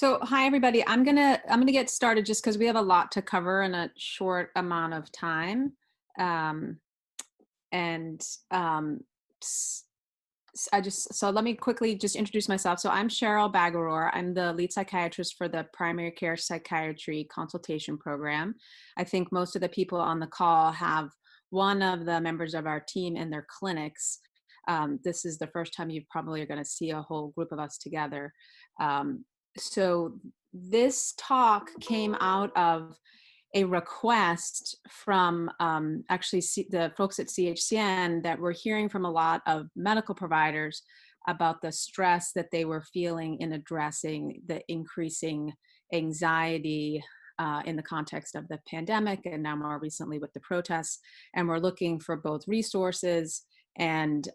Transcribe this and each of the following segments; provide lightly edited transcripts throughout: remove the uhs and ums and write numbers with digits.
So, hi everybody. I'm gonna get started just because we have a lot to cover in a short amount of time. Um, and s- I just so let me quickly just introduce myself. So I'm Cheryl Baggeroer. I'm the lead psychiatrist for the primary care psychiatry consultation program. I think most of the people on the call have one of the members of our team in their clinics. This is the first time you probably are going to see a whole group of us together. So this talk came out of a request from the folks at CHCN that we're hearing from a lot of medical providers about the stress that they were feeling in addressing the increasing anxiety in the context of the pandemic and now more recently with the protests. And we're looking for both resources and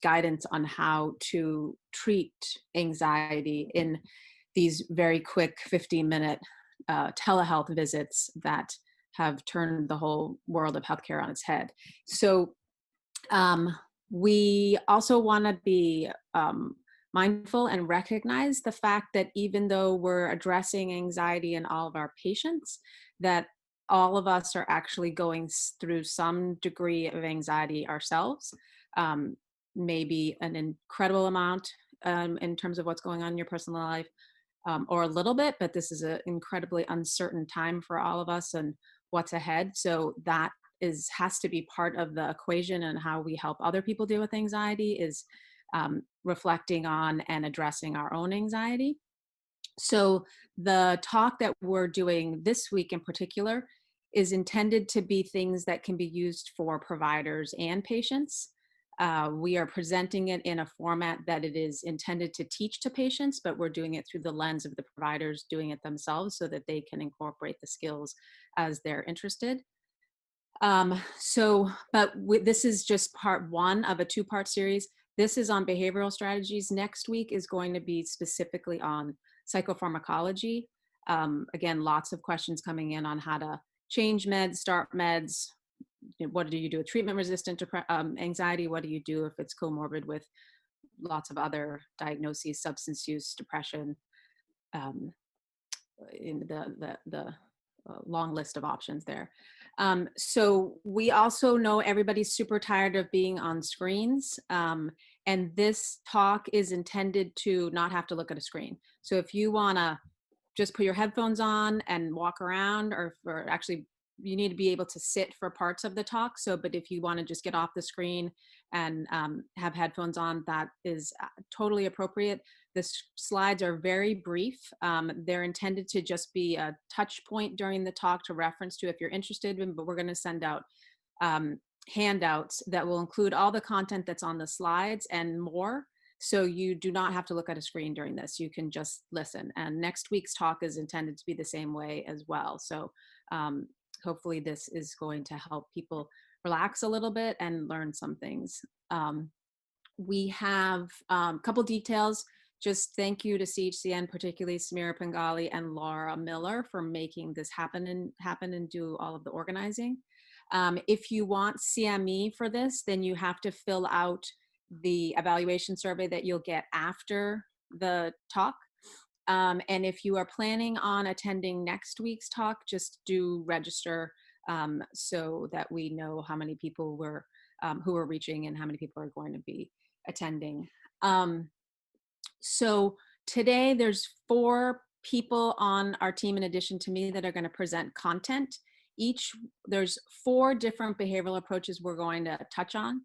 guidance on how to treat anxiety in these very quick 15-minute telehealth visits that have turned the whole world of healthcare on its head. So we also want to be mindful and recognize the fact that even though we're addressing anxiety in all of our patients, that all of us are actually going through some degree of anxiety ourselves, um, maybe an incredible amount in terms of what's going on in your personal life, or a little bit, but this is an incredibly uncertain time for all of us and what's ahead. So that has to be part of the equation, and how we help other people deal with anxiety is reflecting on and addressing our own anxiety. So the talk that we're doing this week in particular is intended to be things that can be used for providers and patients. We are presenting it in a format that it is intended to teach to patients, but we're doing it through the lens of the providers doing it themselves so that they can incorporate the skills as they're interested. This is just part one of a two-part series. This is on behavioral strategies. Next week is going to be specifically on psychopharmacology. Again, lots of questions coming in on how to change meds, start meds. What do you do with treatment-resistant anxiety? What do you do if it's comorbid with lots of other diagnoses, substance use, depression, um, in the long list of options there. So we also know everybody's super tired of being on screens. And this talk is intended to not have to look at a screen. So if you want to just put your headphones on and walk around, or actually you need to be able to sit for parts of the talk. So, but if you want to just get off the screen and have headphones on, that is totally appropriate. The slides are very brief. They're intended to just be a touch point during the talk to reference to if you're interested in, but we're going to send out handouts that will include all the content that's on the slides and more. So you do not have to look at a screen during this. You can just listen. And next week's talk is intended to be the same way as well. So hopefully this is going to help people relax a little bit and learn some things. We have a couple details. Just thank you to CHCN, particularly Samira Pangali and Laura Miller, for making this happen and do all of the organizing. If you want CME for this, then you have to fill out the evaluation survey that you'll get after the talk. And if you are planning on attending next week's talk, just do register so that we know how many people who are reaching and how many people are going to be attending. So today there's 4 people on our team in addition to me that are going to present content. There's 4 different behavioral approaches we're going to touch on.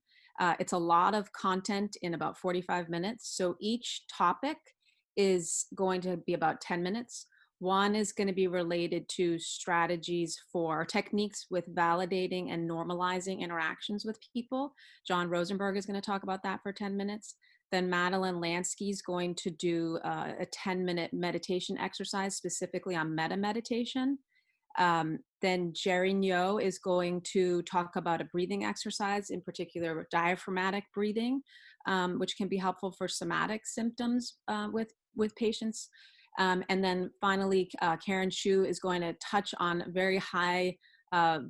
It's a lot of content in about 45 minutes. So each topic is going to be about 10 minutes. One is going to be related to strategies for techniques with validating and normalizing interactions with people. John Rosenberg is going to talk about that for 10 minutes. Then Madeleine Lansky is going to do a 10-minute meditation exercise specifically on meta meditation. Then Jerry Nyo is going to talk about a breathing exercise, in particular diaphragmatic breathing, which can be helpful for somatic symptoms with patients. And then finally, Karen Chiu is going to touch on very high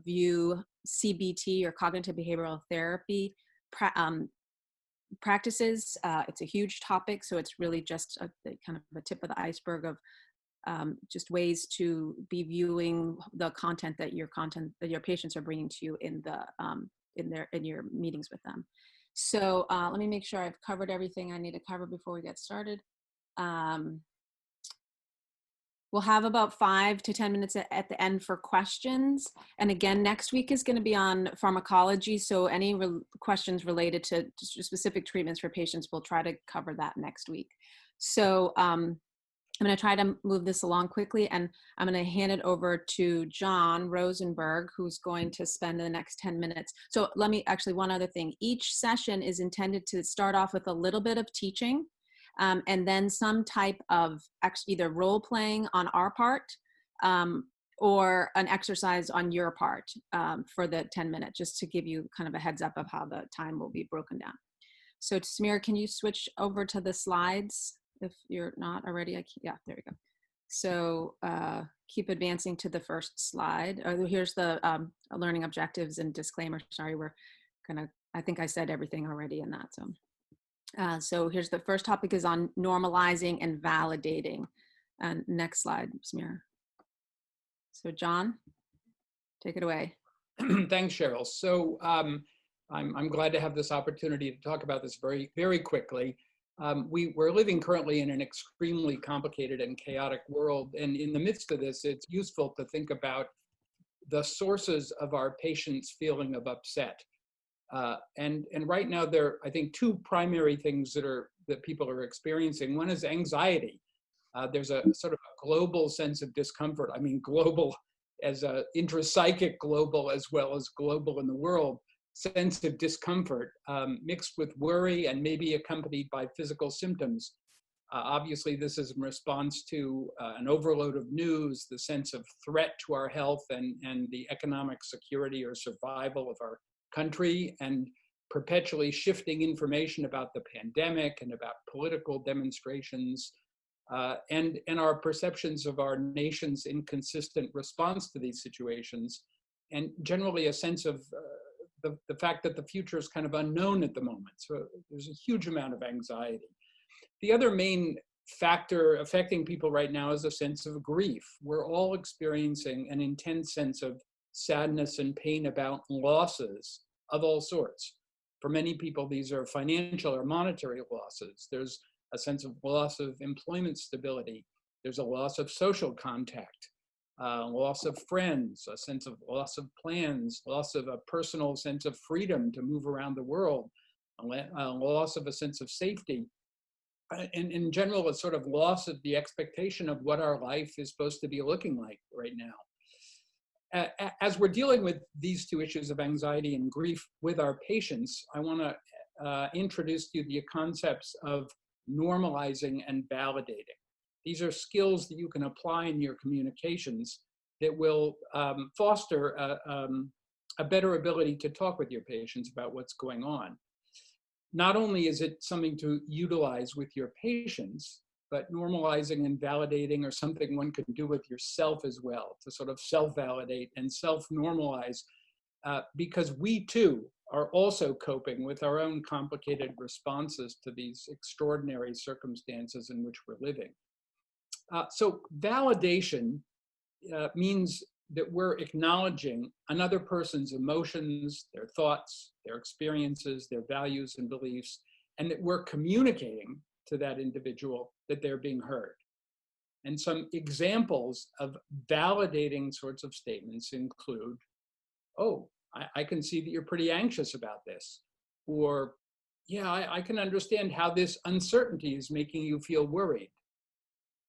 view CBT, or cognitive behavioral therapy practices. It's a huge topic, so it's really just kind of a tip of the iceberg of just ways to be viewing the content that your patients are bringing to you in your meetings with them. So let me make sure I've covered everything I need to cover before we get started. We'll have about 5 to 10 minutes at the end for questions. And again, next week is going to be on pharmacology. So any questions related to specific treatments for patients, we'll try to cover that next week. So I'm going to try to move this along quickly, and I'm going to hand it over to John Rosenberg, who's going to spend the next 10 minutes. So let me actually, one other thing. Each session is intended to start off with a little bit of teaching, and then some type of either role playing on our part or an exercise on your part for the 10 minutes, just to give you kind of a heads up of how the time will be broken down. So Samir, can you switch over to the slides if you're not already? Yeah, there we go. So keep advancing to the first slide. Here's the learning objectives and disclaimer. Sorry, I think I said everything already in that. So here's the first topic is on normalizing and validating. And next slide, Samir. So John, take it away. Thanks, Cheryl. So I'm glad to have this opportunity to talk about this very, very quickly. We're living currently in an extremely complicated and chaotic world. And in the midst of this, it's useful to think about the sources of our patients' feeling of upset. And right now there are, I think, 2 primary things that people are experiencing. One is anxiety. There's a sort of a global sense of discomfort. I mean, global as a intrapsychic global as well as global in the world, sense of discomfort mixed with worry and maybe accompanied by physical symptoms. Obviously, this is in response to an overload of news, the sense of threat to our health and the economic security or survival of our country, and perpetually shifting information about the pandemic and about political demonstrations, and our perceptions of our nation's inconsistent response to these situations, and generally a sense of the fact that the future is kind of unknown at the moment. So there's a huge amount of anxiety. The other main factor affecting people right now is a sense of grief. We're all experiencing an intense sense of sadness and pain about losses of all sorts. For many people, these are financial or monetary losses. There's a sense of loss of employment stability. There's a loss of social contact, loss of friends, a sense of loss of plans, loss of a personal sense of freedom to move around the world, a loss of a sense of safety. And in general, a sort of loss of the expectation of what our life is supposed to be looking like right now. As we're dealing with these 2 issues of anxiety and grief with our patients, I want to introduce to you the concepts of normalizing and validating. These are skills that you can apply in your communications that will foster a better ability to talk with your patients about what's going on. Not only is it something to utilize with your patients, but normalizing and validating are something one can do with yourself as well, to sort of self-validate and self-normalize, because we too are also coping with our own complicated responses to these extraordinary circumstances in which we're living. So validation means that we're acknowledging another person's emotions, their thoughts, their experiences, their values and beliefs, and that we're communicating to that individual that they're being heard. And some examples of validating sorts of statements include, oh, I can see that you're pretty anxious about this. Or, yeah, I can understand how this uncertainty is making you feel worried.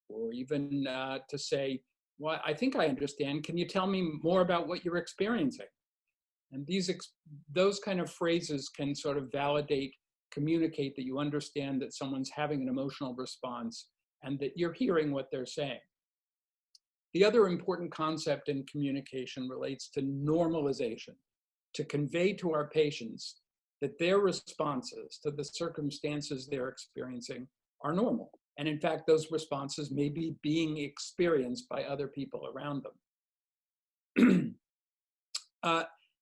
Or even to say, well, I think I understand. Can you tell me more about what you're experiencing? And those kind of phrases can sort of validate, communicate that you understand that someone's having an emotional response and that you're hearing what they're saying. The other important concept in communication relates to normalization, to convey to our patients that their responses to the circumstances they're experiencing are normal. And in fact, those responses may be being experienced by other people around them.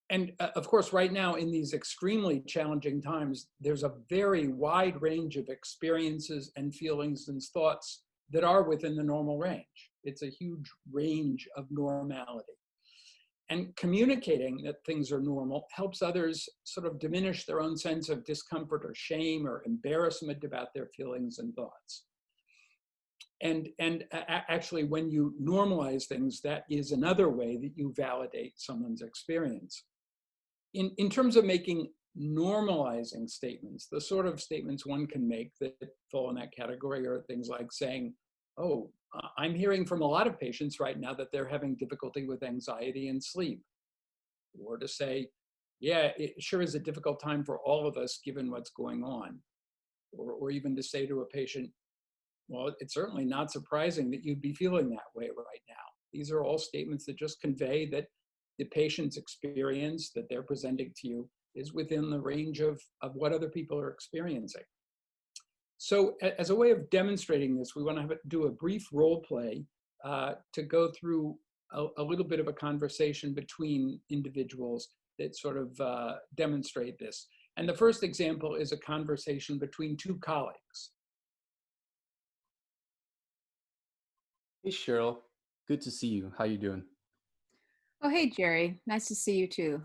And of course, right now in these extremely challenging times, there's a very wide range of experiences and feelings and thoughts that are within the normal range. It's a huge range of normality. And communicating that things are normal helps others sort of diminish their own sense of discomfort or shame or embarrassment about their feelings and thoughts. And actually, when you normalize things, that is another way that you validate someone's experience. In terms of making normalizing statements, the sort of statements one can make that fall in that category are things like saying, oh, I'm hearing from a lot of patients right now that they're having difficulty with anxiety and sleep. Or to say, yeah, it sure is a difficult time for all of us given what's going on. Or even to say to a patient, well, it's certainly not surprising that you'd be feeling that way right now. These are all statements that just convey that the patient's experience that they're presenting to you is within the range of what other people are experiencing. So as a way of demonstrating this, we want to do a brief role play to go through a little bit of a conversation between individuals that sort of demonstrate this. And the first example is a conversation between two colleagues. Hey Cheryl, good to see you. How you doing? Oh, hey, Jerry. Nice to see you too.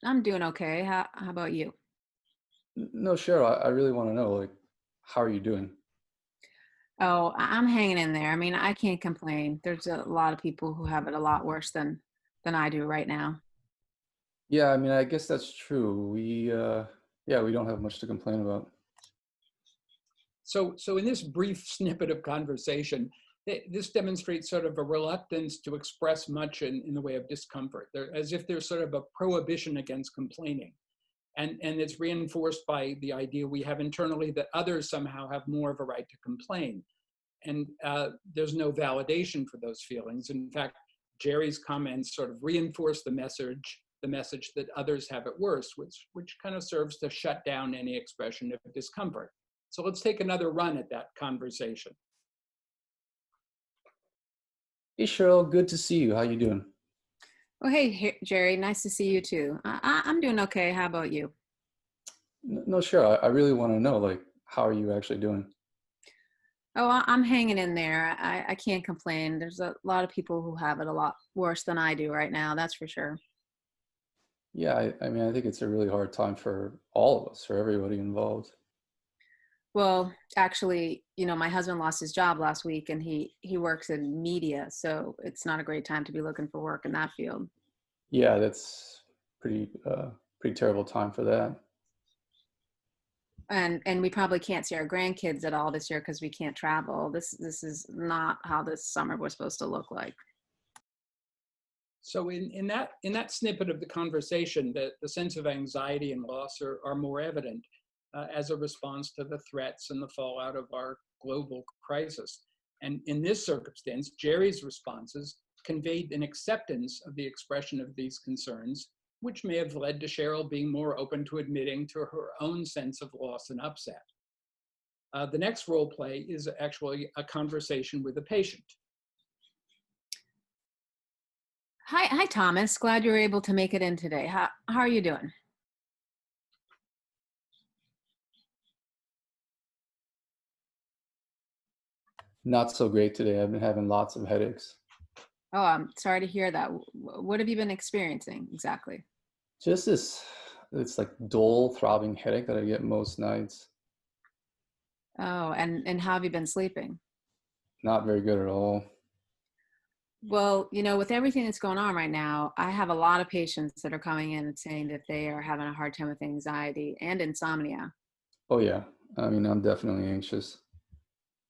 I'm doing okay. How about you? No, Cheryl, I really want to know, like, how are you doing? Oh, I'm hanging in there. I mean, I can't complain. There's a lot of people who have it a lot worse than I do right now. Yeah, I mean, I guess that's true. Yeah, we don't have much to complain about. So in this brief snippet of conversation, this demonstrates sort of a reluctance to express much in the way of discomfort, as if there's sort of a prohibition against complaining. And it's reinforced by the idea we have internally that others somehow have more of a right to complain. And there's no validation for those feelings. In fact, Jerry's comments sort of reinforce the message that others have it worse, which kind of serves to shut down any expression of discomfort. So let's take another run at that conversation. Hey Cheryl, good to see you. How you doing? Oh, hey, Jerry. Nice to see you too. I'm doing okay. How about you? No, Cheryl, I really want to know, like, how are you actually doing? Oh, I'm hanging in there. I can't complain. There's a lot of people who have it a lot worse than I do right now. That's for sure. Yeah, I mean, I think it's a really hard time for all of us, for everybody involved. Well, actually, my husband lost his job last week and he works in media. So it's not a great time to be looking for work in that field. Yeah, that's pretty terrible time for that. And we probably can't see our grandkids at all this year because we can't travel. This is not how this summer was supposed to look like. So in that snippet of the conversation, the sense of anxiety and loss are more evident as a response to the threats and the fallout of our global crisis. And in this circumstance, Jerry's responses conveyed an acceptance of the expression of these concerns, which may have led to Cheryl being more open to admitting to her own sense of loss and upset. The next role play is actually a conversation with a patient. Hi, Thomas. Glad you were able to make it in today. How are you doing? Not so great today. I've been having lots of headaches. Oh, I'm sorry to hear that. What have you been experiencing exactly? Just it's like dull, throbbing headache that I get most nights. Oh, and how have you been sleeping? Not very good at all. Well, with everything that's going on right now, I have a lot of patients that are coming in and saying that they are having a hard time with anxiety and insomnia. Oh yeah, I mean, I'm definitely anxious.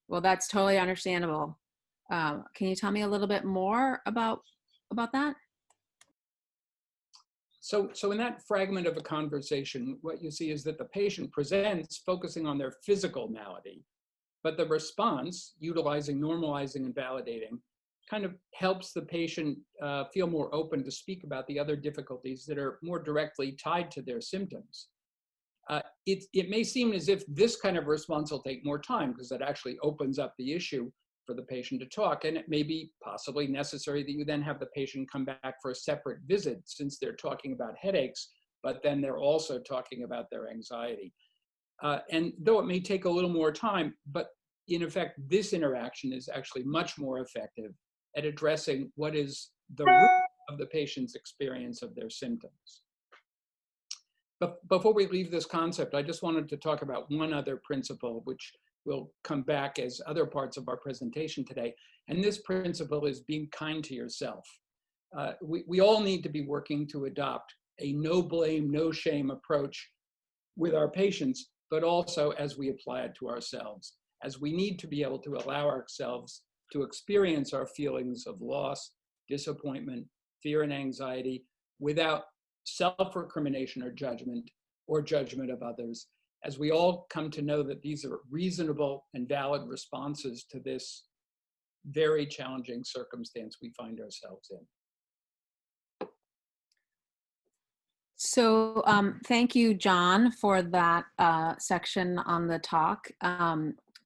Well, that's totally understandable. Can you tell me a little bit more about that? So in that fragment of a conversation, what you see is that the patient presents focusing on their physical malady, but the response, utilizing, normalizing, and validating, kind of helps the patient feel more open to speak about the other difficulties that are more directly tied to their symptoms. It may seem as if this kind of response will take more time because it actually opens up the issue for the patient to talk, and it may be possibly necessary that you then have the patient come back for a separate visit since they're talking about headaches, but then they're also talking about their anxiety. And though it may take a little more time, but in effect, this interaction is actually much more effective at addressing what is the root of the patient's experience of their symptoms. But before we leave this concept, I just wanted to talk about one other principle, which will come back as other parts of our presentation today. And this principle is being kind to yourself. We all need to be working to adopt a no blame, no shame approach with our patients, but also as we apply it to ourselves, as we need to be able to allow ourselves to experience our feelings of loss, disappointment, fear, and anxiety without self-recrimination or judgment of others, as we all come to know that these are reasonable and valid responses to this very challenging circumstance we find ourselves in. So thank you, John, for that section on the talk.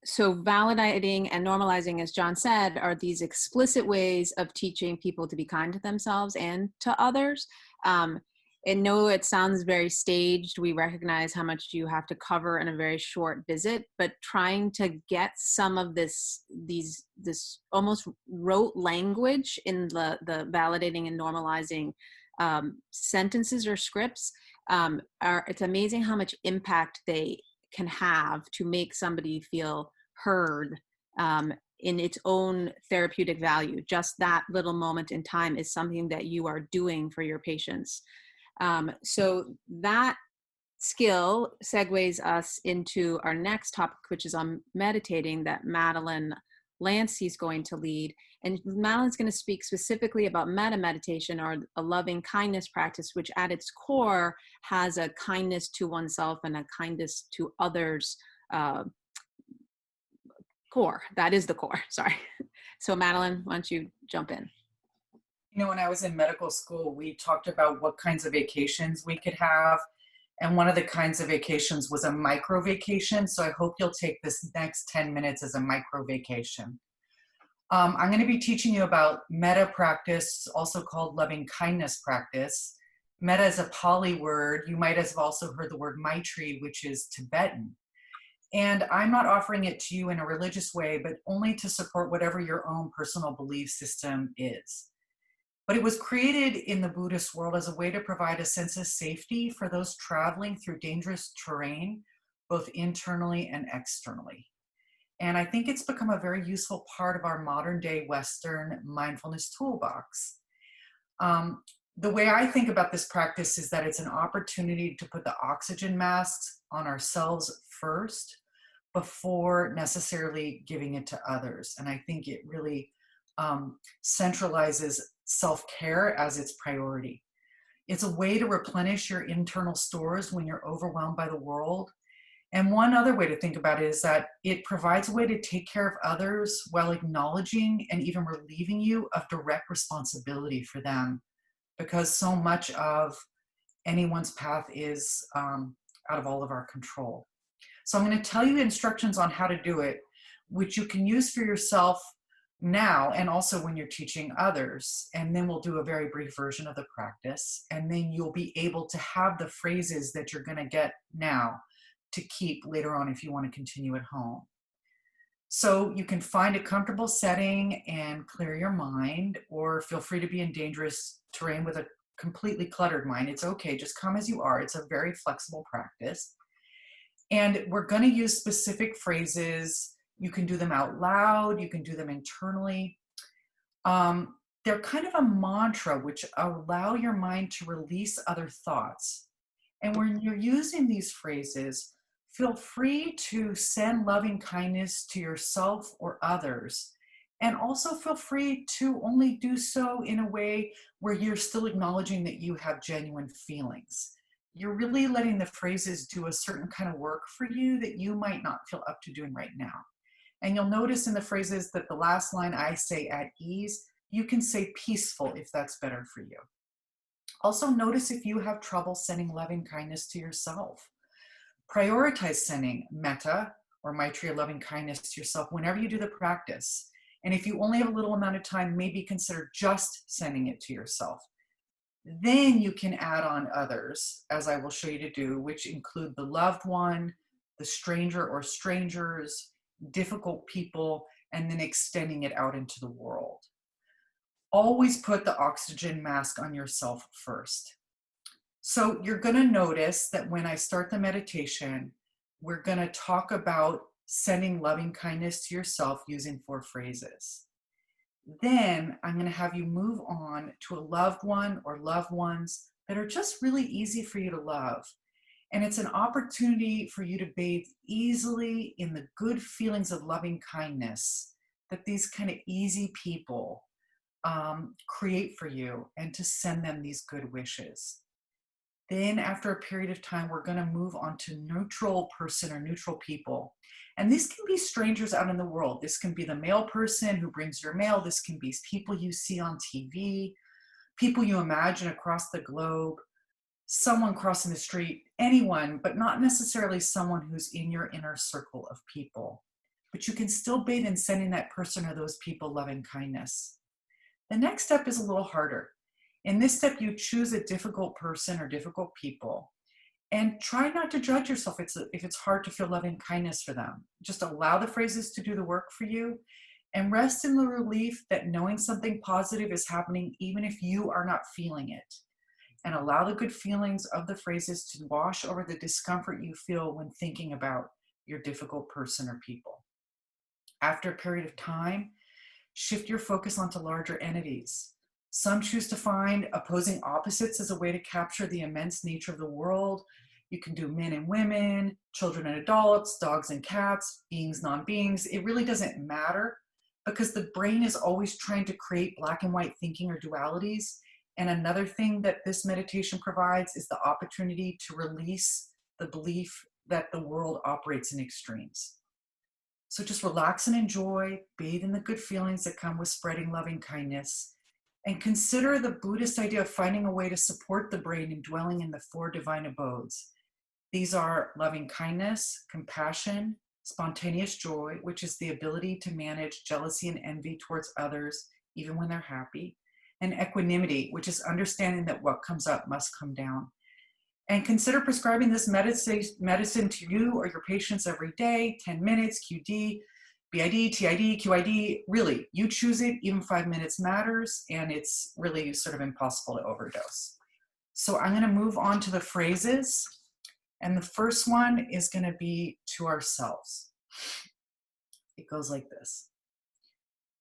So validating and normalizing, as John said, are these explicit ways of teaching people to be kind to themselves and to others. And no, it sounds very staged. We recognize how much you have to cover in a very short visit, but trying to get some of this almost rote language in the validating and normalizing sentences or scripts, it's amazing how much impact they can have to make somebody feel heard in its own therapeutic value. Just that little moment in time is something that you are doing for your patients. So that skill segues us into our next topic, which is on meditating, that Madeleine Lansky is going to lead. And Madeleine's going to speak specifically about metta meditation, or a loving kindness practice, which at its core has a kindness to oneself and a kindness to others core. That is the core, sorry. So Madeleine, why don't you jump in? You know, when I was in medical school, we talked about what kinds of vacations we could have. And one of the kinds of vacations was a micro vacation. So I hope you'll take this next 10 minutes as a micro vacation. I'm going to be teaching you about metta practice, also called loving kindness practice. Metta is a Pali word. You might have also heard the word Maitri, which is Tibetan. And I'm not offering it to you in a religious way, but only to support whatever your own personal belief system is. But it was created in the Buddhist world as a way to provide a sense of safety for those traveling through dangerous terrain, both internally and externally. And I think it's become a very useful part of our modern day Western mindfulness toolbox. The way I think about this practice is that it's an opportunity to put the oxygen masks on ourselves first before necessarily giving it to others. And I think it really centralizes self-care as its priority. It's a way to replenish your internal stores when you're overwhelmed by the world. And one other way to think about it is that it provides a way to take care of others while acknowledging and even relieving you of direct responsibility for them, because so much of anyone's path is out of all of our control. So I'm going to tell you instructions on how to do it, which you can use for yourself now and also when you're teaching others. And then we'll do a very brief version of the practice. And then you'll be able to have the phrases that you're going to get now to keep later on if you want to continue at home. So you can find a comfortable setting and clear your mind, or feel free to be in dangerous terrain with a completely cluttered mind. It's okay, just come as you are. It's a very flexible practice. And we're going to use specific phrases. You can do them out loud, you can do them internally. They're kind of a mantra which allow your mind to release other thoughts. And when you're using these phrases, feel free to send loving kindness to yourself or others. And also feel free to only do so in a way where you're still acknowledging that you have genuine feelings. You're really letting the phrases do a certain kind of work for you that you might not feel up to doing right now. And you'll notice in the phrases that the last line I say at ease, you can say peaceful if that's better for you. Also notice if you have trouble sending loving kindness to yourself. Prioritize sending metta or maitri, loving kindness to yourself whenever you do the practice. And if you only have a little amount of time, maybe consider just sending it to yourself. Then you can add on others, as I will show you to do, which include the loved one, the stranger or strangers, difficult people, and then extending it out into the world. Always put the oxygen mask on yourself first. So you're going to notice that when I start the meditation, we're going to talk about sending loving kindness to yourself using 4 phrases. Then I'm going to have you move on to a loved one or loved ones that are just really easy for you to love. And it's an opportunity for you to bathe easily in the good feelings of loving kindness that these kind of easy people create for you, and to send them these good wishes. Then after a period of time, we're going to move on to neutral person or neutral people. And this can be strangers out in the world. This can be the mail person who brings your mail. This can be people you see on TV, people you imagine across the globe, someone crossing the street, anyone, but not necessarily someone who's in your inner circle of people. But you can still bathe in sending that person or those people loving kindness. The next step is a little harder. In this step, you choose a difficult person or difficult people, and try not to judge yourself if it's hard to feel loving kindness for them. Just allow the phrases to do the work for you, and rest in the relief that knowing something positive is happening even if you are not feeling it. And allow the good feelings of the phrases to wash over the discomfort you feel when thinking about your difficult person or people. After a period of time, shift your focus onto larger entities. Some choose to find opposing opposites as a way to capture the immense nature of the world. You can do men and women, children and adults, dogs and cats, beings, non-beings. It really doesn't matter, because the brain is always trying to create black and white thinking or dualities. And another thing that this meditation provides is the opportunity to release the belief that the world operates in extremes. So just relax and enjoy, bathe in the good feelings that come with spreading loving kindness, and consider the Buddhist idea of finding a way to support the brain in dwelling in the 4 divine abodes. These are loving kindness, compassion, spontaneous joy, which is the ability to manage jealousy and envy towards others, even when they're happy, and equanimity, which is understanding that what comes up must come down. And consider prescribing this medicine to you or your patients every day, 10 minutes, QD, BID, TID, QID. Really, you choose it, even 5 minutes matters, and it's really sort of impossible to overdose. So I'm going to move on to the phrases. And the first one is going to be to ourselves. It goes like this.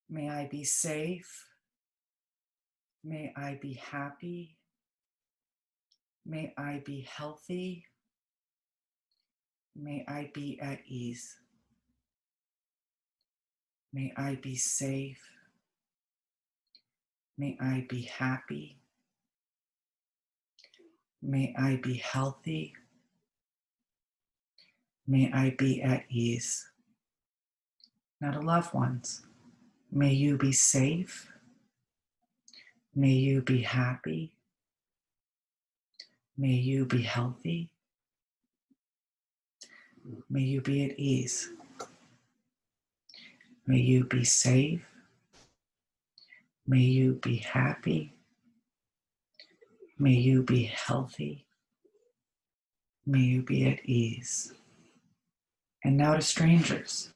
May I be safe. May I be happy. May I be healthy. May I be at ease. May I be safe. May I be happy. May I be healthy. May I be at ease. Now to loved ones, may you be safe. May you be happy. May you be healthy. May you be at ease. May you be safe. May you be happy. May you be healthy. May you be at ease. And now to strangers.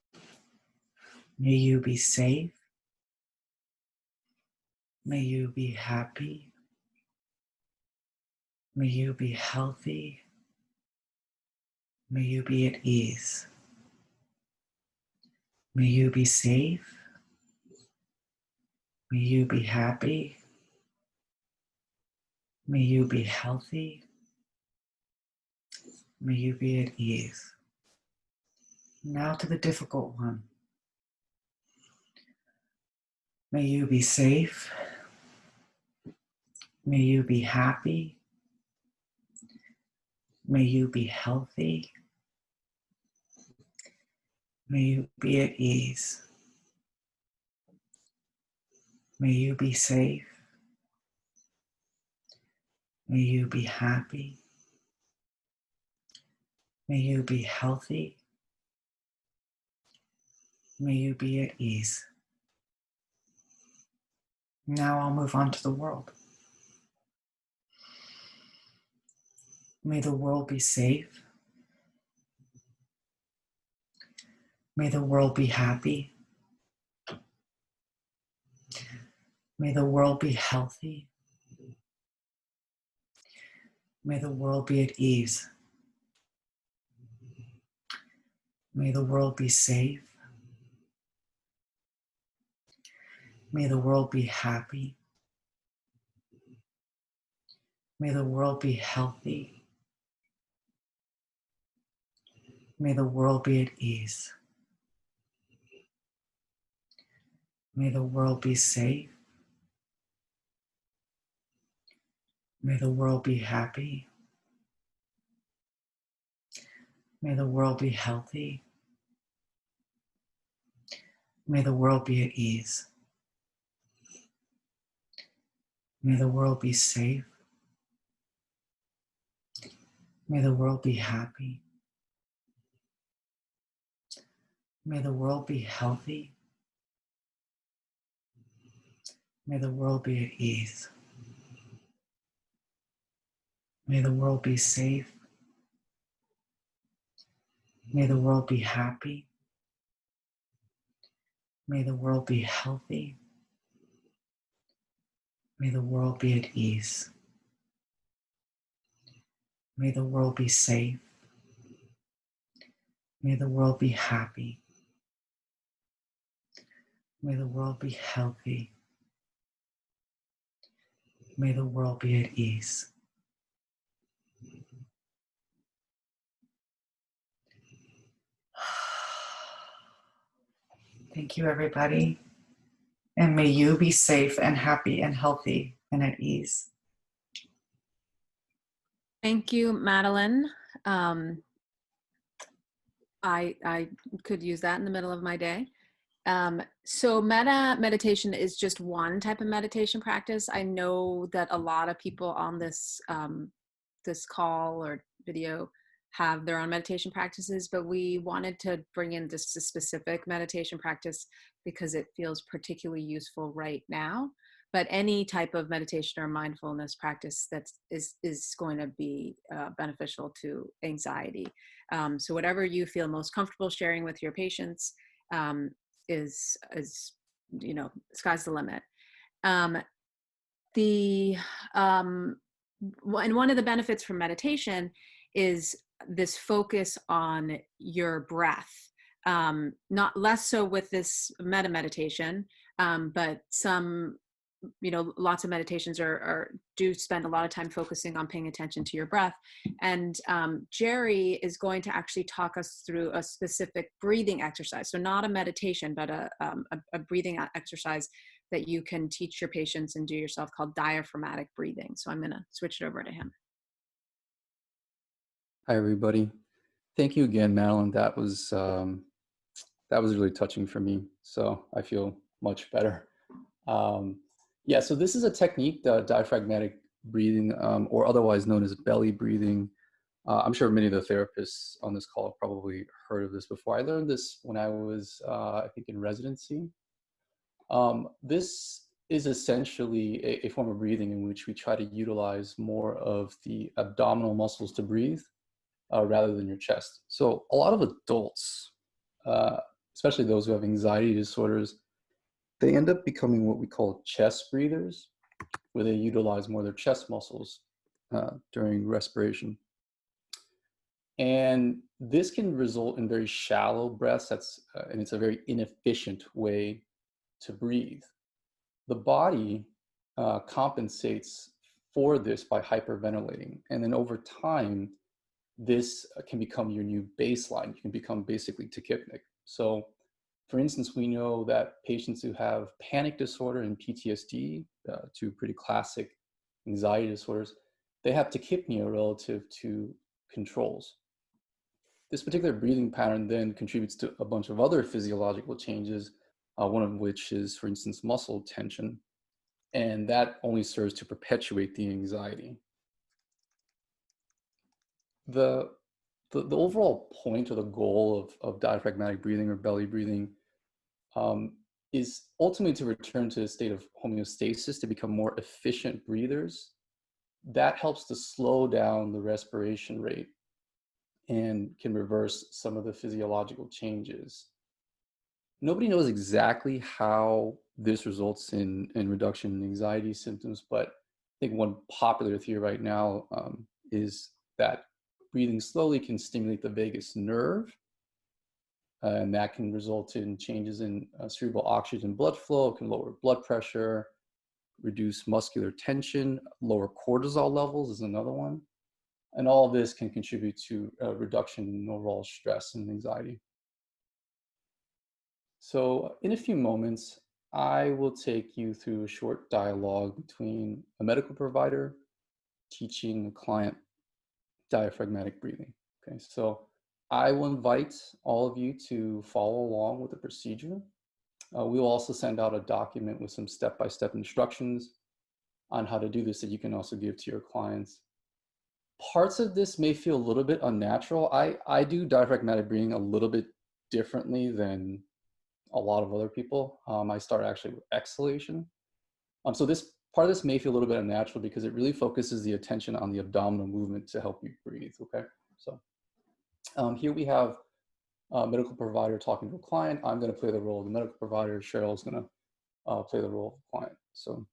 May you be safe. May you be happy. May you be healthy. May you be at ease. May you be safe. May you be happy. May you be healthy. May you be at ease. Now to the difficult one. May you be safe. May you be happy. May you be healthy. May you be at ease. May you be safe. May you be happy. May you be healthy. May you be at ease. Now I'll move on to the world. May the world be safe. May the world be happy. May the world be healthy. May the world be at ease. May the world be safe. May the world be happy. May the world be healthy. May the world be at ease. May the world be safe. May the world be happy. May the world be healthy. May the world be at ease. May the world be safe. May the world be happy. May the world be healthy. May the world be at ease. May the world be safe. May the world be happy. May the world be healthy. May the world be at ease. May the world be safe. May the world be happy. May the world be healthy. May the world be at ease. Thank you, everybody. And may you be safe and happy and healthy and at ease. Thank you, Madeleine. I could use that in the middle of my day. So meditation is just one type of meditation practice. I know that a lot of people on this this call or video have their own meditation practices, but we wanted to bring in just a specific meditation practice because it feels particularly useful right now. But any type of meditation or mindfulness practice that is going to be beneficial to anxiety. So whatever you feel most comfortable sharing with your patients is you know, sky's the limit. And one of the benefits from meditation is this focus on your breath. Not less so with this meta meditation, but some, you know, lots of meditations do spend a lot of time focusing on paying attention to your breath. And Jerry is going to actually talk us through a specific breathing exercise. So not a meditation, but a breathing exercise that you can teach your patients and do yourself called diaphragmatic breathing. So I'm going to switch it over to him. Hi, everybody. Thank you again, Madeleine. That was really touching for me. So I feel much better. Yeah, so this is a technique, the diaphragmatic breathing, or otherwise known as belly breathing. I'm sure many of the therapists on this call have probably heard of this before. I learned this when I was, I think, in residency. This is essentially a form of breathing in which we try to utilize more of the abdominal muscles to breathe rather than your chest. So a lot of adults, especially those who have anxiety disorders, they end up becoming what we call chest breathers, where they utilize more of their chest muscles during respiration. And this can result in very shallow breaths. And it's a very inefficient way to breathe. The body compensates for this by hyperventilating. And then over time, this can become your new baseline. You can become basically tachypnic. So for instance, we know that patients who have panic disorder and PTSD, two pretty classic anxiety disorders, they have tachypnea relative to controls. This particular breathing pattern then contributes to a bunch of other physiological changes, one of which is, for instance, muscle tension. And that only serves to perpetuate the anxiety. The overall point or the goal of diaphragmatic breathing or belly breathing is ultimately to return to a state of homeostasis, to become more efficient breathers. That helps to slow down the respiration rate and can reverse some of the physiological changes. Nobody knows exactly how this results in reduction in anxiety symptoms, but I think one popular theory right now is that breathing slowly can stimulate the vagus nerve, and that can result in changes in cerebral oxygen blood flow. It can lower blood pressure, reduce muscular tension, lower cortisol levels is another one. And all of this can contribute to a reduction in overall stress and anxiety. So in a few moments, I will take you through a short dialogue between a medical provider teaching a client diaphragmatic breathing. Okay, so I will invite all of you to follow along with the procedure. We will also send out a document with some step-by-step instructions on how to do this that you can also give to your clients. Parts of this may feel a little bit unnatural. I do diaphragmatic breathing a little bit differently than a lot of other people. I start actually with exhalation. So this part of this may feel a little bit unnatural because it really focuses the attention on the abdominal movement to help you breathe, okay? So here we have a medical provider talking to a client. I'm gonna play the role of the medical provider. Cheryl's gonna play the role of the client. So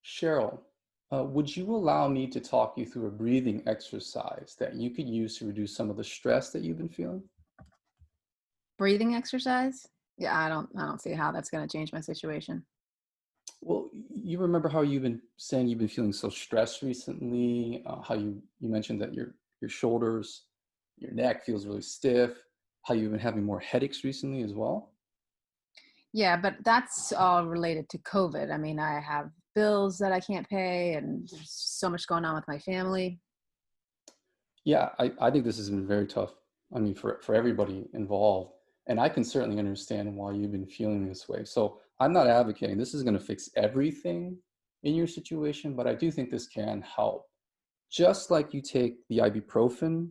Cheryl, would you allow me to talk you through a breathing exercise that you could use to reduce some of the stress that you've been feeling? Breathing exercise? Yeah, I don't see how that's going to change my situation. Well, you remember how you've been saying you've been feeling so stressed recently, how you mentioned that your shoulders, your neck feels really stiff, how you've been having more headaches recently as well? Yeah, but that's all related to COVID. I mean, I have bills that I can't pay and there's so much going on with my family. Yeah, I think this has been very tough. I mean, for everybody involved. And I can certainly understand why you've been feeling this way. So I'm not advocating this is going to fix everything in your situation, but I do think this can help. Just like you take the ibuprofen,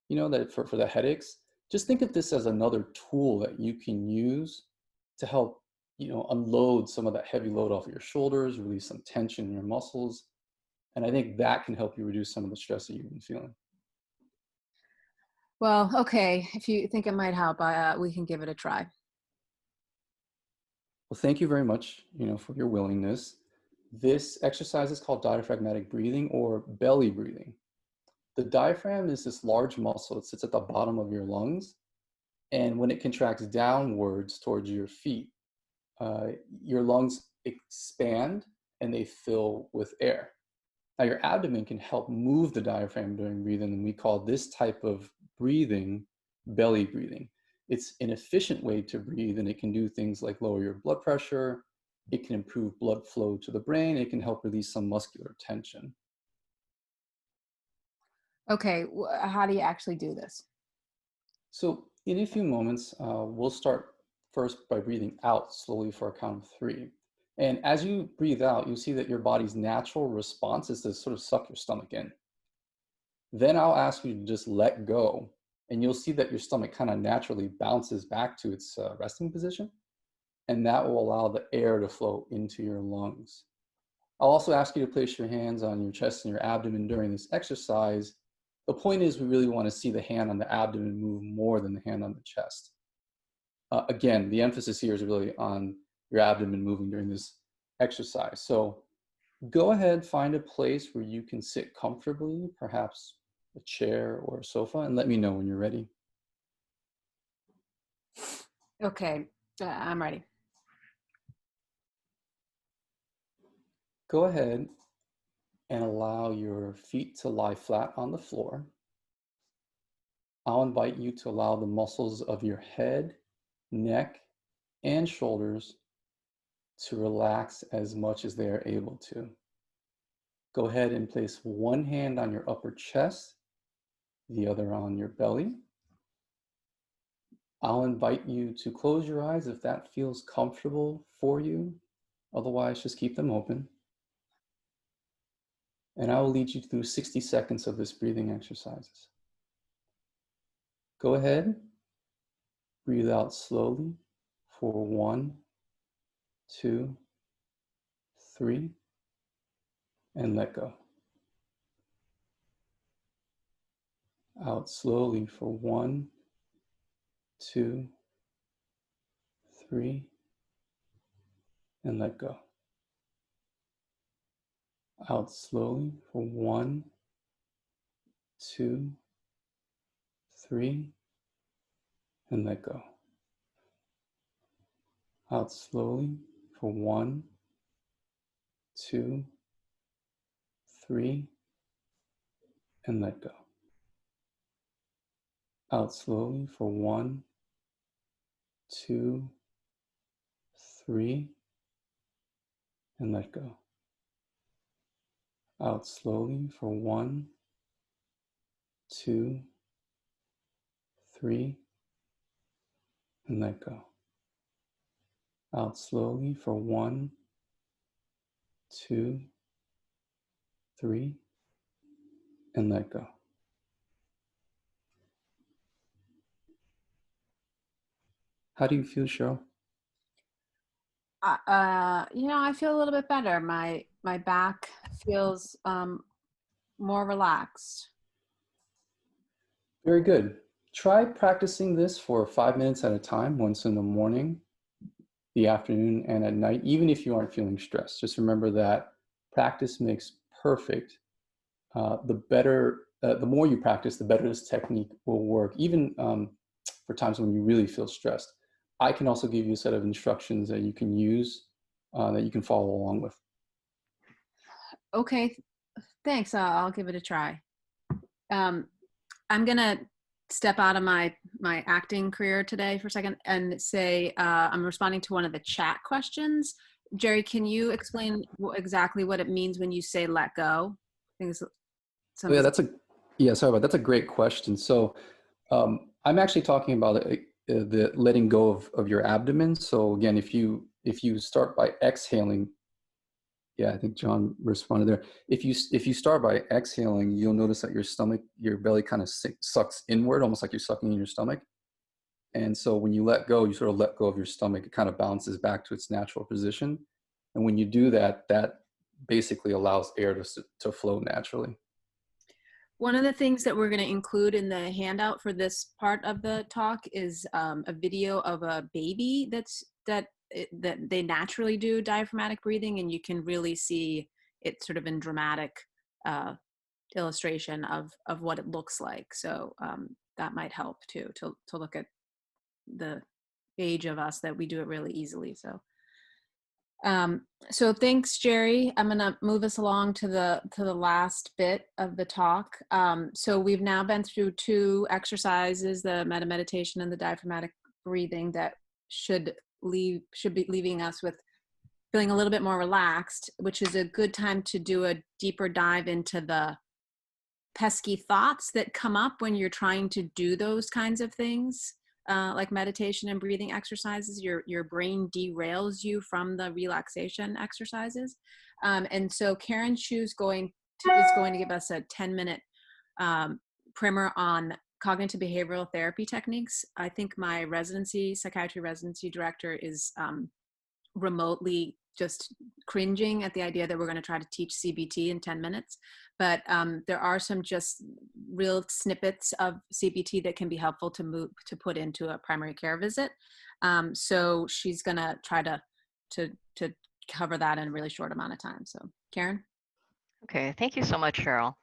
you know, that for the headaches, just think of this as another tool that you can use to help, you know, unload some of that heavy load off of your shoulders, release some tension in your muscles. And I think that can help you reduce some of the stress that you've been feeling. Well, okay, if you think it might help, we can give it a try. Well, thank you very much, you know, for your willingness. This exercise is called diaphragmatic breathing or belly breathing. The diaphragm is this large muscle that sits at the bottom of your lungs. And when it contracts downwards towards your feet, your lungs expand and they fill with air. Now, your abdomen can help move the diaphragm during breathing, and we call this type of breathing belly breathing. It's an efficient way to breathe, and it can do things like lower your blood pressure, it can improve blood flow to the brain, it can help release some muscular tension. Okay, how do you actually do this? So, in a few moments, we'll start first by breathing out slowly for a count of 3. And as you breathe out, you'll see that your body's natural response is to sort of suck your stomach in. Then I'll ask you to just let go, and you'll see that your stomach kind of naturally bounces back to its resting position, and that will allow the air to flow into your lungs. I'll also ask you to place your hands on your chest and your abdomen during this exercise. The point is, we really want to see the hand on the abdomen move more than the hand on the chest. Again, the emphasis here is really on your abdomen moving during this exercise. So go ahead, find a place where you can sit comfortably, perhaps a chair or a sofa, and let me know when you're ready. Okay, I'm ready. Go ahead and allow your feet to lie flat on the floor. I'll invite you to allow the muscles of your head, neck, and shoulders to relax as much as they are able to. Go ahead and place one hand on your upper chest, the other on your belly. I'll invite you to close your eyes if that feels comfortable for you. Otherwise, just keep them open. And I will lead you through 60 seconds of this breathing exercises. Go ahead, breathe out slowly for 1, 2, 3, and let go. Out slowly for 1, 2, 3, and let go. Out slowly for 1, 2, 3, and let go. Out slowly for 1, 2, 3, and let go. Out slowly for 1, 2, 3, and let go. Out slowly for 1, 2, 3, and let go. Out slowly for 1, 2, 3, and let go. How do you feel, Cheryl? I feel a little bit better. My back feels more relaxed. Very good. Try practicing this for 5 minutes at a time, once in the morning, the afternoon, and at night, even if you aren't feeling stressed. Just remember that practice makes perfect. The more you practice, the better this technique will work, even for times when you really feel stressed. I can also give you a set of instructions that you can use, that you can follow along with. Okay, thanks. I'll give it a try. I'm gonna step out of my acting career today for a second and say I'm responding to one of the chat questions. Jerry, can you explain exactly what it means when you say "let go"? I think it's Oh, yeah, sorry about that's a great question. So I'm actually talking about the letting go of your abdomen. So again, if you start by exhaling, yeah, I think John responded there. If you start by exhaling, you'll notice that your belly kind of sucks inward, almost like you're sucking in your stomach. And so when you let go, you sort of let go of your stomach. It kind of bounces back to its natural position. And when you do that, that basically allows air to flow naturally. One of the things that we're going to include in the handout for this part of the talk is a video of a baby that they naturally do diaphragmatic breathing, and you can really see it sort of in dramatic illustration of what it looks like. So that might help too, to look at the age of us that we do it really easily. So thanks, Jerry. I'm gonna move us along to the last bit of the talk. So we've now been through 2 exercises, the meta meditation and the diaphragmatic breathing, that should be leaving us with feeling a little bit more relaxed, which is a good time to do a deeper dive into the pesky thoughts that come up when you're trying to do those kinds of things. Like meditation and breathing exercises, your brain derails you from the relaxation exercises. And so Karen Chiu is going to give us a 10-minute primer on cognitive behavioral therapy techniques. I think my psychiatry residency director is remotely just cringing at the idea that we're going to try to teach CBT in 10 minutes. But there are some just real snippets of CBT that can be helpful to put into a primary care visit. So she's going to try to cover that in a really short amount of time. So Karen? Okay, thank you so much, Cheryl.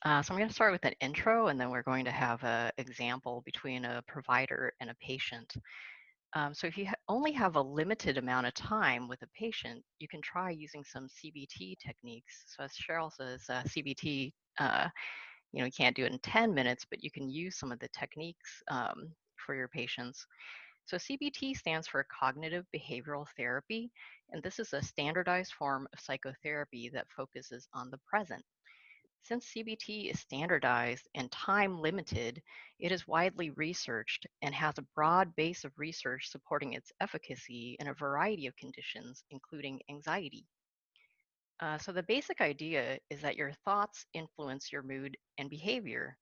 So I'm going to start with an intro, and then we're going to have an example between a provider and a patient. So if you only have a limited amount of time with a patient, you can try using some CBT techniques. So as Cheryl says, CBT, you can't do it in 10 minutes, but you can use some of the techniques for your patients. So CBT stands for Cognitive Behavioral Therapy, and this is a standardized form of psychotherapy that focuses on the present. Since CBT is standardized and time limited, it is widely researched and has a broad base of research supporting its efficacy in a variety of conditions, including anxiety. So the basic idea is that your thoughts influence your mood and behavior.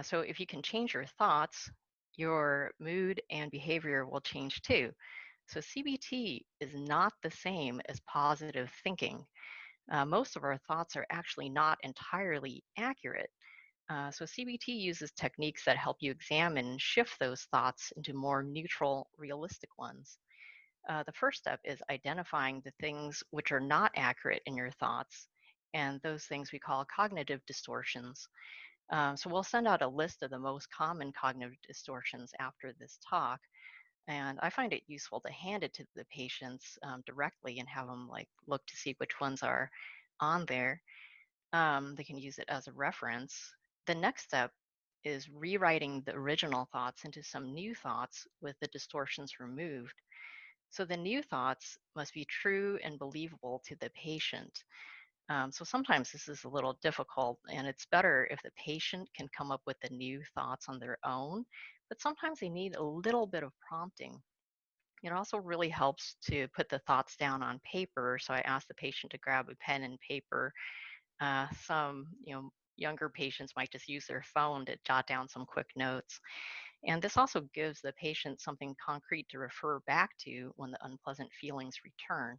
So if you can change your thoughts, your mood and behavior will change too. So CBT is not the same as positive thinking. Most of our thoughts are actually not entirely accurate. So CBT uses techniques that help you examine and shift those thoughts into more neutral, realistic ones. The first step is identifying the things which are not accurate in your thoughts, and those things we call cognitive distortions. So we'll send out a list of the most common cognitive distortions after this talk, and I find it useful to hand it to the patients directly and have them like look to see which ones are on there. They can use it as a reference. The next step is rewriting the original thoughts into some new thoughts with the distortions removed. So the new thoughts must be true and believable to the patient. So sometimes this is a little difficult, and it's better if the patient can come up with the new thoughts on their own, but sometimes they need a little bit of prompting. It also really helps to put the thoughts down on paper. So I ask the patient to grab a pen and paper. Some, younger patients might just use their phone to jot down some quick notes. And this also gives the patient something concrete to refer back to when the unpleasant feelings return.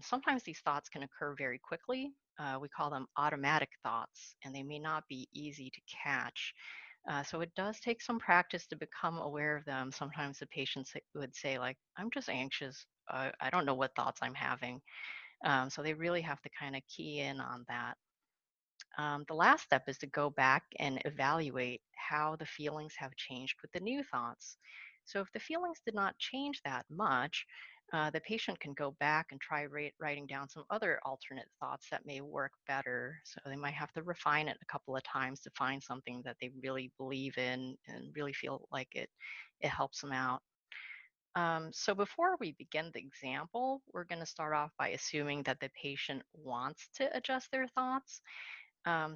Sometimes these thoughts can occur very quickly. We call them automatic thoughts, and they may not be easy to catch. So it does take some practice to become aware of them. Sometimes the patients would say, like, I'm just anxious. I don't know what thoughts I'm having. So they really have to kind of key in on that. The last step is to go back and evaluate how the feelings have changed with the new thoughts. So if the feelings did not change that much, the patient can go back and try writing down some other alternate thoughts that may work better. So they might have to refine it a couple of times to find something that they really believe in and really feel like it helps them out. So before we begin the example, we're going to start off by assuming that the patient wants to adjust their thoughts.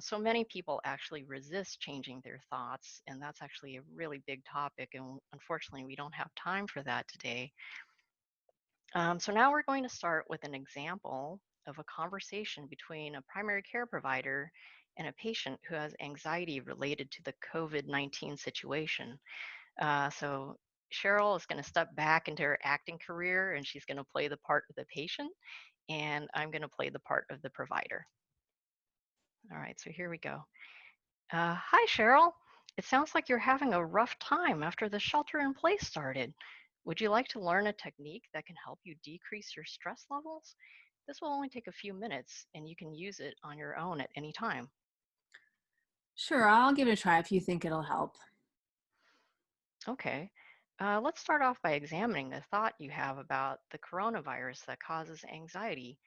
So many people actually resist changing their thoughts, and that's actually a really big topic. And unfortunately, we don't have time for that today. So now we're going to start with an example of a conversation between a primary care provider and a patient who has anxiety related to the COVID-19 situation. So Cheryl is going to step back into her acting career, and she's going to play the part of the patient, and I'm going to play the part of the provider. All right, so here we go. Hi, Cheryl. It sounds like you're having a rough time after the shelter in place started. Would you like to learn a technique that can help you decrease your stress levels? This will only take a few minutes, and you can use it on your own at any time. Sure, I'll give it a try if you think it'll help. Okay. Let's start off by examining the thought you have about the coronavirus that causes anxiety.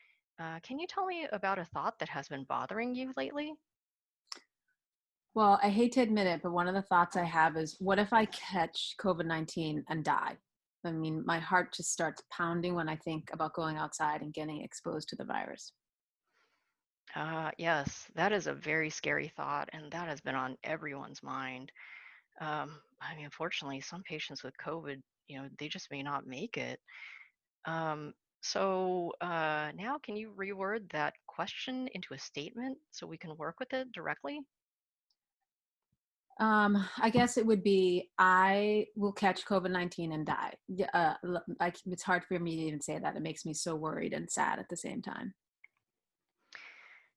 Can you tell me about a thought that has been bothering you lately? Well, I hate to admit it, but one of the thoughts I have is, what if I catch COVID-19 and die? I mean, my heart just starts pounding when I think about going outside and getting exposed to the virus. Yes, that is a very scary thought, and that has been on everyone's mind. I mean, unfortunately, some patients with COVID, they just may not make it. Um, so now can you reword that question into a statement so we can work with it directly? I guess it would be, I will catch COVID-19 and die. Yeah, it's hard for me to even say that. It makes me so worried and sad at the same time.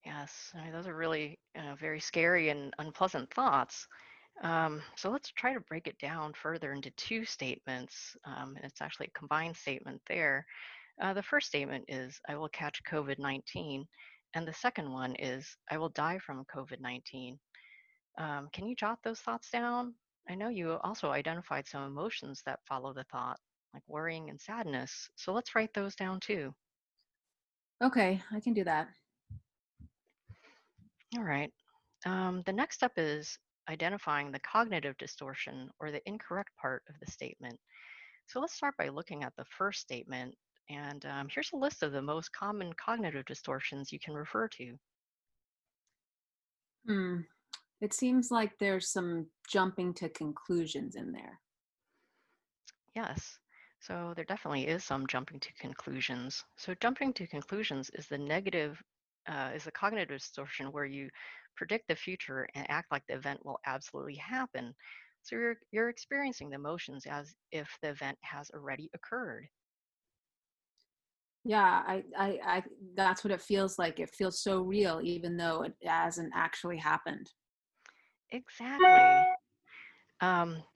Yes, I mean, those are really very scary and unpleasant thoughts. So let's try to break it down further into two statements. It's actually a combined statement there. The first statement is, I will catch COVID-19. And the second one is, I will die from COVID-19. Can you jot those thoughts down? I know you also identified some emotions that follow the thought, like worrying and sadness. So let's write those down too. Okay, I can do that. All right. The next step is identifying the cognitive distortion or the incorrect part of the statement. So let's start by looking at the first statement. And here's a list of the most common cognitive distortions you can refer to. Hmm. It seems like there's some jumping to conclusions in there. Yes. So there definitely is some jumping to conclusions. So jumping to conclusions is the negative, is the cognitive distortion where you predict the future and act like the event will absolutely happen. So you're experiencing the emotions as if the event has already occurred. Yeah, that's what it feels like. It feels so real, even though it hasn't actually happened. Exactly.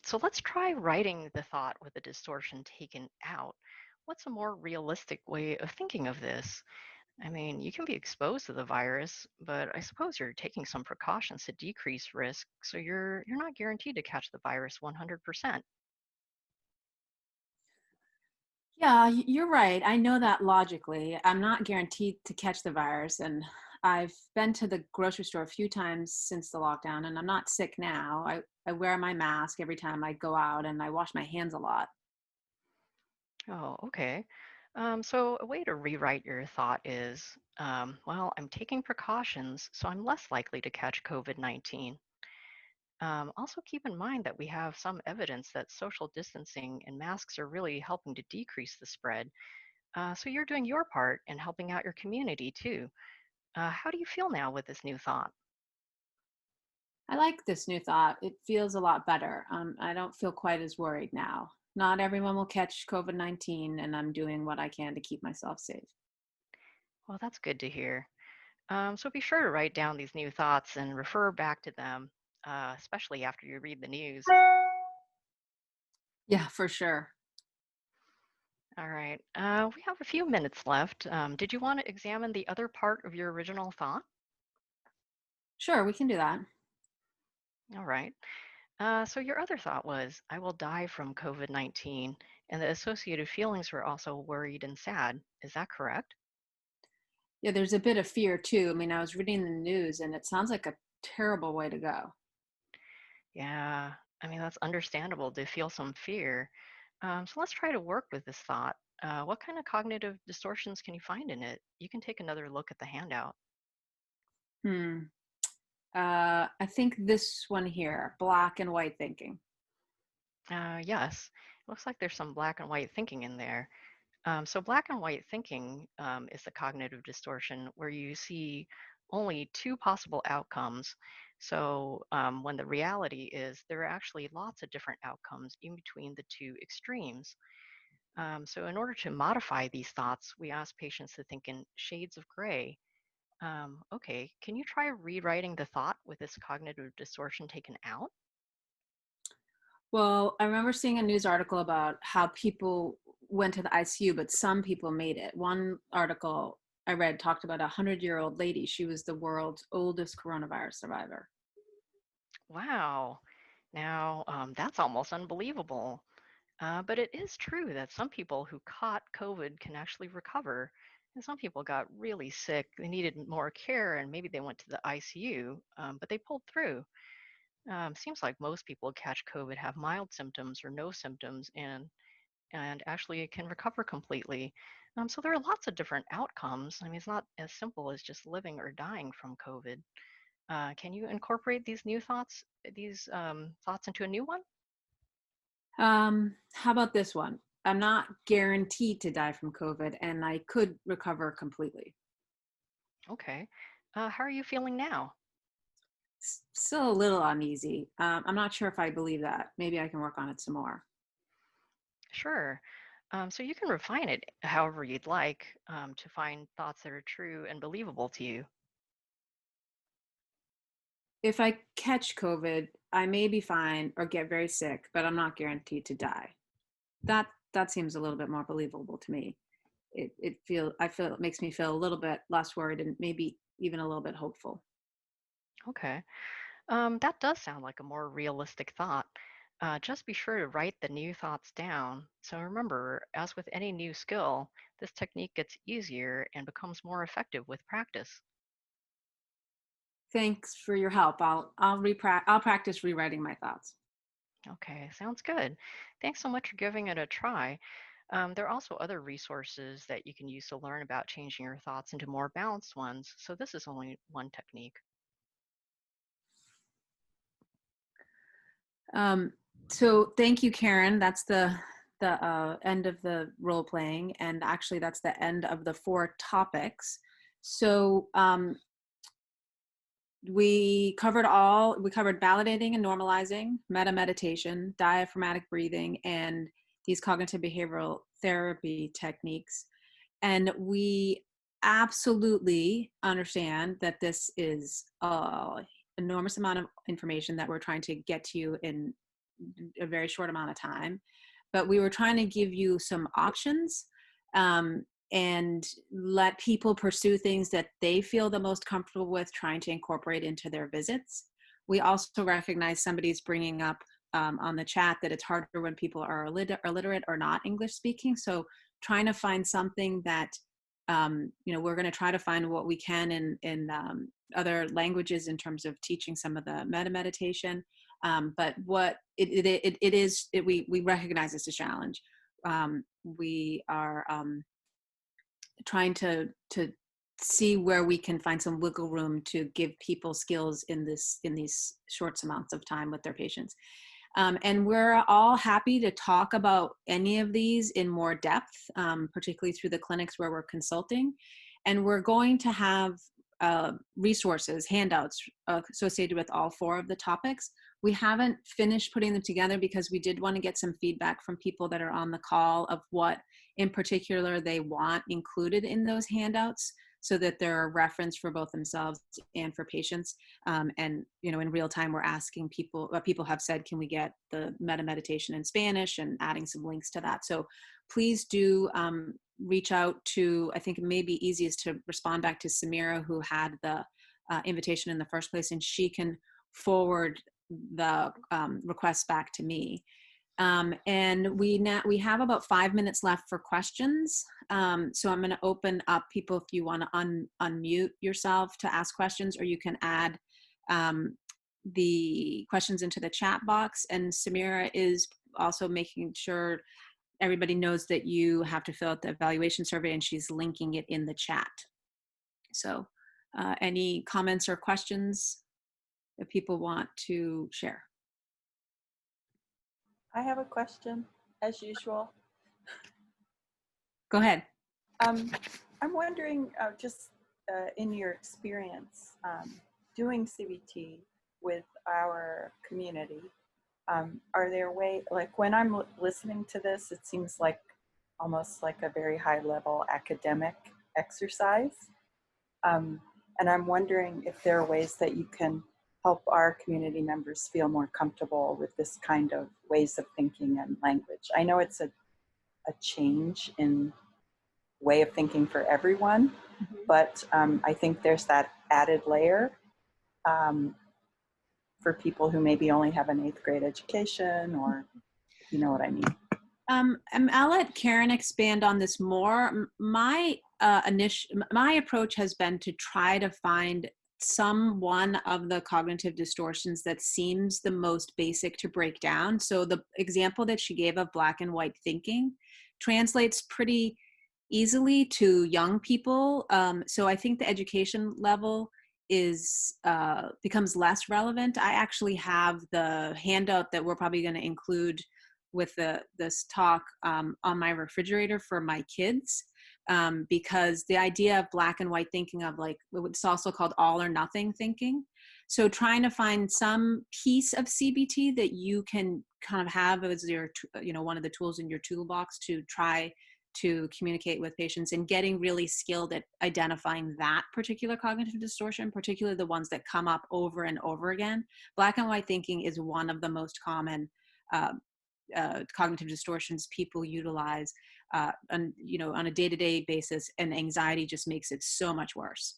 So let's try writing the thought with the distortion taken out. What's a more realistic way of thinking of this? I mean, you can be exposed to the virus, but I suppose you're taking some precautions to decrease risk, so you're not guaranteed to catch the virus 100%. Yeah, you're right. I know that logically. I'm not guaranteed to catch the virus. And I've been to the grocery store a few times since the lockdown, and I'm not sick now. I wear my mask every time I go out, and I wash my hands a lot. Oh, okay. So a way to rewrite your thought is, well, I'm taking precautions, so I'm less likely to catch COVID-19. Also, keep in mind that we have some evidence that social distancing and masks are really helping to decrease the spread. So you're doing your part in helping out your community too. How do you feel now with this new thought? I like this new thought. It feels a lot better. I don't feel quite as worried now. Not everyone will catch COVID-19, and I'm doing what I can to keep myself safe. Well, that's good to hear. So be sure to write down these new thoughts and refer back to them, especially after you read the news. Yeah, for sure. All right. We have a few minutes left. Did you want to examine the other part of your original thought? Sure, we can do that. All right. So your other thought was, I will die from COVID-19, and the associated feelings were also worried and sad. Is that correct? Yeah, there's a bit of fear too. I mean, I was reading the news, and it sounds like a terrible way to go. Yeah. I mean, that's understandable to feel some fear. So let's try to work with this thought. What kind of cognitive distortions can you find in it? You can take another look at the handout. Hmm. I think this one here, black and white thinking. Yes, looks like there's some black and white thinking in there. So black and white thinking is the cognitive distortion where you see only two possible outcomes. So when the reality is there are actually lots of different outcomes in between the two extremes. So in order to modify these thoughts, we ask patients to think in shades of gray. Okay, can you try rewriting the thought with this cognitive distortion taken out? Well, I remember seeing a news article about how people went to the ICU, but some people made it. One article I read talked about a 100-year-old lady. She was the world's oldest coronavirus survivor. Wow. Now, that's almost unbelievable. But it is true that some people who caught COVID can actually recover. And some people got really sick. They needed more care and maybe they went to the ICU, but they pulled through. Seems like most people who catch COVID have mild symptoms or no symptoms and actually can recover completely. So there are lots of different outcomes. I mean, it's not as simple as just living or dying from COVID. Can you incorporate these new thoughts, these thoughts into a new one? How about this one? I'm not guaranteed to die from COVID, and I could recover completely. Okay. How are you feeling now? Still a little uneasy. I'm not sure if I believe that. Maybe I can work on it some more. Sure. So you can refine it however you'd like to find thoughts that are true and believable to you. If I catch COVID, I may be fine or get very sick, but I'm not guaranteed to die. That seems a little bit more believable to me. I feel it makes me feel a little bit less worried and maybe even a little bit hopeful. Okay. That does sound like a more realistic thought. Just be sure to write the new thoughts down. So remember, as with any new skill, this technique gets easier and becomes more effective with practice. Thanks for your help. I'll practice rewriting my thoughts. Okay, sounds good. Thanks so much for giving it a try. There are also other resources that you can use to learn about changing your thoughts into more balanced ones. So this is only one technique. So thank you, Karen. That's the end of the role playing, and actually that's the end of the 4 topics. So we covered validating and normalizing, meta meditation, diaphragmatic breathing, and these cognitive behavioral therapy techniques. And we absolutely understand that this is a enormous amount of information that we're trying to get to you in a very short amount of time, but we were trying to give you some options, and let people pursue things that they feel the most comfortable with trying to incorporate into their visits. We also recognize somebody's bringing up on the chat that it's harder when people are illiterate or not English speaking. So trying to find something that, we're going to try to find what we can in other languages in terms of teaching some of the meta meditation. But what we recognize it's a challenge. We are trying to see where we can find some wiggle room to give people skills in these short amounts of time with their patients. And we're all happy to talk about any of these in more depth, particularly through the clinics where we're consulting. And we're going to have resources, handouts associated with all 4 of the topics. We haven't finished putting them together because we did want to get some feedback from people that are on the call of what in particular they want included in those handouts, so that they're a reference for both themselves and for patients. And in real time, we're asking people, people have said, can we get the meta meditation in Spanish, and adding some links to that. So please do reach out to, I think it may be easiest to respond back to Samira, who had the invitation in the first place, and she can forward the request back to me. And we have about 5 minutes left for questions. So I'm going to open up people if you want to unmute yourself to ask questions, or you can add the questions into the chat box. And Samira is also making sure everybody knows that you have to fill out the evaluation survey, and she's linking it in the chat. So any comments or questions that people want to share? I have a question, as usual. Go ahead. I'm wondering, in your experience doing CBT with our community, are there ways, like when I'm listening to this, it seems like almost like a very high level academic exercise. And I'm wondering if there are ways that you can help our community members feel more comfortable with this kind of ways of thinking and language. I know it's a change in way of thinking for everyone, but I think there's that added layer for people who maybe only have an 8th grade education, or you know what I mean. I'll let Karen expand on this more. My approach has been to try to find one of the cognitive distortions that seems the most basic to break down. So the example that she gave of black and white thinking translates pretty easily to young people. So I think the education level becomes less relevant. I actually have the handout that we're probably going to include with this talk on my refrigerator for my kids, because the idea of black and white thinking, of like, it's also called all or nothing thinking. So trying to find some piece of CBT that you can kind of have as your, one of the tools in your toolbox to try to communicate with patients, and getting really skilled at identifying that particular cognitive distortion, particularly the ones that come up over and over again. Black and white thinking is one of the most common cognitive distortions people utilize on a day-to-day basis, and anxiety just makes it so much worse.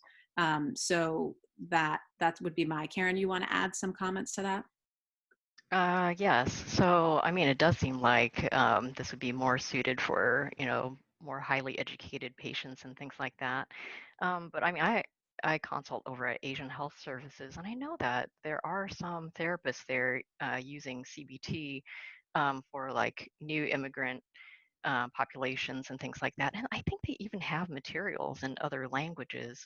So that would be Karen, you want to add some comments to that? Yes. So, I mean, it does seem like this would be more suited for, more highly educated patients and things like that. But I mean, I consult over at Asian Health Services, and I know that there are some therapists there using CBT for like new immigrant populations and things like that. And I think they even have materials in other languages.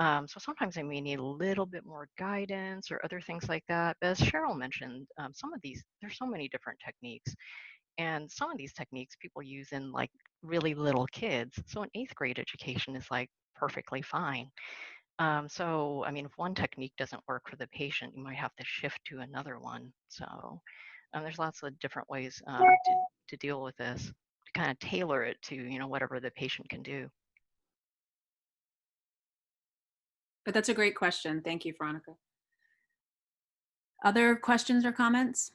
So sometimes I may need a little bit more guidance or other things like that. But as Cheryl mentioned, some of these, there's so many different techniques. And some of these techniques people use in like really little kids. So an 8th grade education is like perfectly fine. So, I mean, if one technique doesn't work for the patient, you might have to shift to another one. So there's lots of different ways to deal with this, to kind of tailor it to, whatever the patient can do. But that's a great question. Thank you, Veronica. Other questions or comments?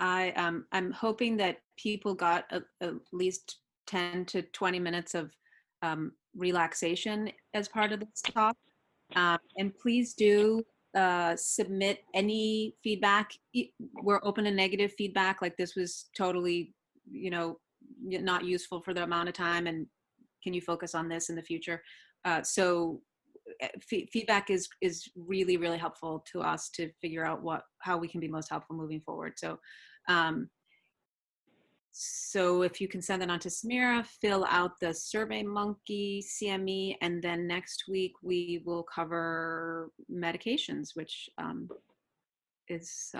I'm hoping that people got at least 10 to 20 minutes of relaxation as part of this talk. And please do submit any feedback. We're open to negative feedback, like this was totally, you know, not useful for the amount of time, and can you focus on this in the future? So feedback is really, really helpful to us to figure out how we can be most helpful moving forward. So so if you can send it on to Samira, fill out the SurveyMonkey CME, and then next week we will cover medications, which is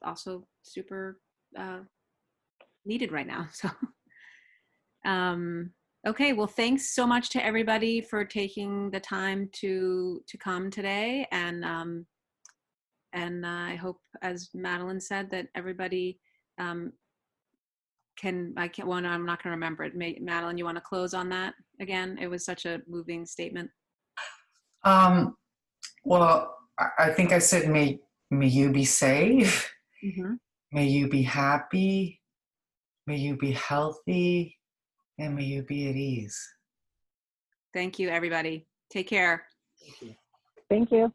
also super needed right now. So, okay, well, thanks so much to everybody for taking the time to come today, and I hope, as Madeleine said, that everybody I'm not going to remember it. Madeleine, you want to close on that again? It was such a moving statement. Well, I think I said, may you be safe. Mm-hmm. May you be happy. May you be healthy. And may you be at ease. Thank you, everybody. Take care. Thank you. Thank you.